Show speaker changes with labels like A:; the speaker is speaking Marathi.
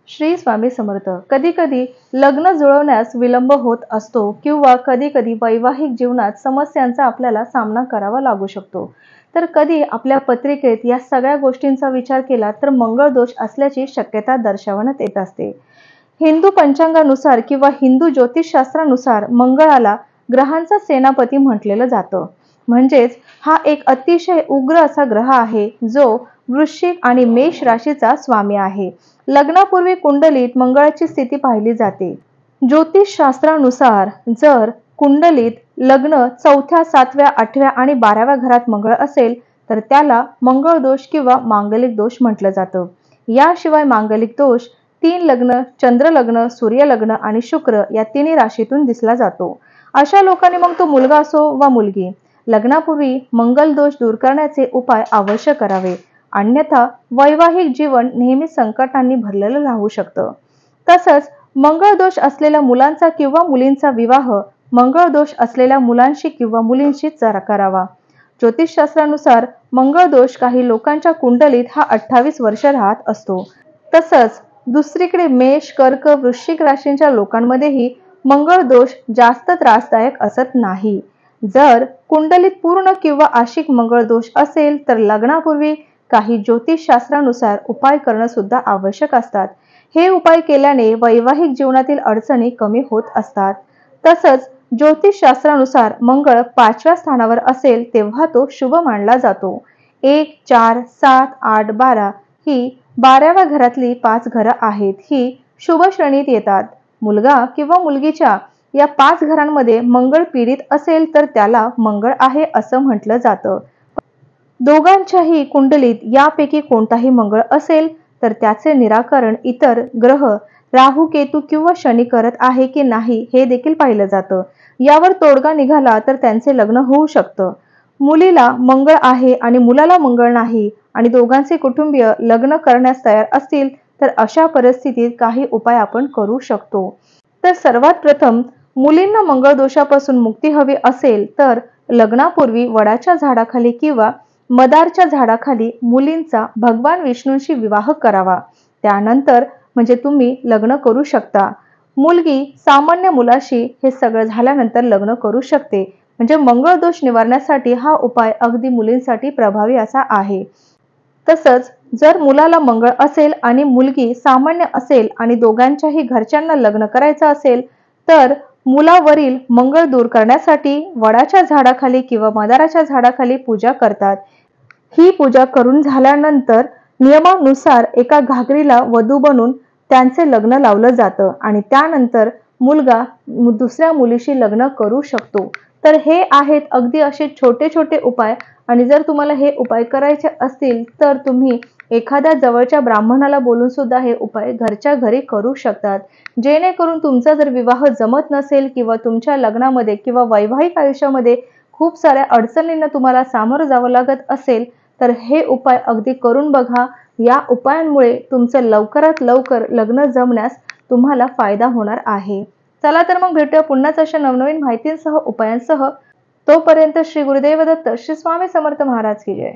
A: श्री स्वामी समर्थ. कधी कधी लग्न जुळवण्यास विलंब होत असतो किंवा कधी कधी वैवाहिक जीवनात समस्यांचा आपल्याला सामना करावा लागू शकतो. तर कधी आपल्या पत्रिकेत या सगळ्या गोष्टींचा विचार केला तर मंगळ दोष असल्याची शक्यता दर्शवण्यात येत असते. हिंदू पंचांगानुसार किंवा हिंदू ज्योतिषशास्त्रानुसार मंगळाला ग्रहांचा सेनापती म्हटलेलं जातं. म्हणजेच हा एक अतिशय उग्र असा ग्रह आहे जो वृश्चिक आणि मेष राशीचा स्वामी आहे. लग्नापूर्वी कुंडलीत मंगळाची स्थिती पाहिली जाते. ज्योतिषशास्त्रानुसार जर कुंडलीत लग्न 4थ्या, 7व्या, 8व्या आणि 12व्या घरात मंगळ असेल तर त्याला मंगळ दोष किंवा मांगलिक दोष म्हटलं जातं. याशिवाय मांगलिक दोष 3 लग्न, चंद्र लग्न, सूर्य लग्न आणि शुक्र या तिन्ही राशीतून दिसला जातो. अशा लोकांनी मग तो मुलगा असो वा मुलगी, लग्नापूर्वी मंगल दोष दूर करण्याचे उपाय अवश्य करावे. अन्यथा वैवाहिक जीवन नेहमी संकटांनी भरलेलं राहू शकतं. तसंच मंगळ दोष असलेल्या मुलांचा किंवा मुलींचा विवाह मंगळ दोष असलेल्या मुलांशी किंवा मुलींशी करावा. ज्योतिषशास्त्रानुसार मंगळ दोष काही लोकांच्या कुंडलीत हा 28 वर्ष राहत असतो. तसंच दुसरीकडे मेष, कर्क, वृश्चिक राशींच्या लोकांमध्येही मंगळ दोष जास्त त्रासदायक असत नाही. जर कुंडलीत पूर्ण किंवा आशिक मंगळ दोष असेल तर लग्नापूर्वी काही ज्योतिषशास्त्रानुसार उपाय करणं सुद्धा आवश्यक असतात. हे उपाय केल्याने वैवाहिक जीवनातील अडचणी कमी होत असतात. तसंच ज्योतिषशास्त्रानुसार मंगळ 5व्या स्थानावर असेल तेव्हा तो शुभ मानला जातो. 1, 4, 7, 8, 12 ही 12व्या घरातली 5 घरं आहेत. ही शुभ श्रेणीत येतात. मुलगा किंवा मुलगीच्या या 5 घरांमध्ये मंगळ पीडित असेल तर त्याला मंगळ आहे असं म्हटलं जातं. दोघांच्याही कुंडलीत यापैकी कोणताही मंगळ असेल तर त्याचे निराकरण इतर ग्रह राहू, केतू किंवा शनी करत आहे की नाही हे देखील पाहिलं जातं. यावर तोडगा निघाला तर त्यांचे लग्न होऊ शकतं. मुलीला मंगळ आहे आणि मुलाला मंगळ नाही आणि दोघांचे कुटुंबीय लग्न करण्यास तयार असतील तर अशा परिस्थितीत काही उपाय आपण करू शकतो. तर सर्वात प्रथम मुलींना मंगळ दोषापासून मुक्ती हवी असेल तर लग्नापूर्वी वडाच्या झाडाखाली किंवा मदारच्या झाडाखाली मुलींचा भगवान विष्णूंशी विवाह करावा. त्यानंतर म्हणजे तुम्ही लग्न करू शकता. मुलगी सामान्य मुलाशी हे सगळं झाल्यानंतर लग्न करू शकते. म्हणजे मंगळ दोष निवारण्यासाठी हा उपाय अगदी मुलींसाठी प्रभावी असा आहे. तसंच जर मुलाला मंगळ असेल आणि मुलगी सामान्य असेल आणि दोघांच्याही घरच्यांना लग्न करायचं असेल तर मुलावरील मंगळ दूर करण्यासाठी वडाच्या झाडाखाली किंवा मदाराच्या झाडाखाली पूजा करतात. ही पूजा करून झाल्यानंतर नियमानुसार एका घागरीला वधू बनून त्यांचे लग्न लावलं जातं आणि त्यानंतर मुलगा दुसऱ्या मुलीशी लग्न करू शकतो. तर हे आहेत अगदी असे छोटे छोटे उपाय आणि जर तुम्हाला हे उपाय करायचे असतील तर तुम्ही एखाद्या जवळच्या ब्राह्मणाला बोलून सुद्धा हे उपाय घरच्या घरी करू शकतात. जेणेकरून तुमचा जर विवाह जमत नसेल किंवा तुमच्या लग्नामध्ये किंवा वैवाहिक आयुष्यामध्ये खूप साऱ्या अडचणींना तुम्हाला सामोरं जावं लागत असेल तर हे उपाय अगदी करून बघा. या उपायांमुळे तुमचं लवकरात लवकर लग्न जमण्यास तुम्हाला फायदा होणार आहे. चला तर मग भेटूया पुन्हाच अशा नवनवीन माहितींसह, उपायांसह. तोपर्यंत श्री गुरुदेव दत्त, श्री स्वामी समर्थ महाराज की जय.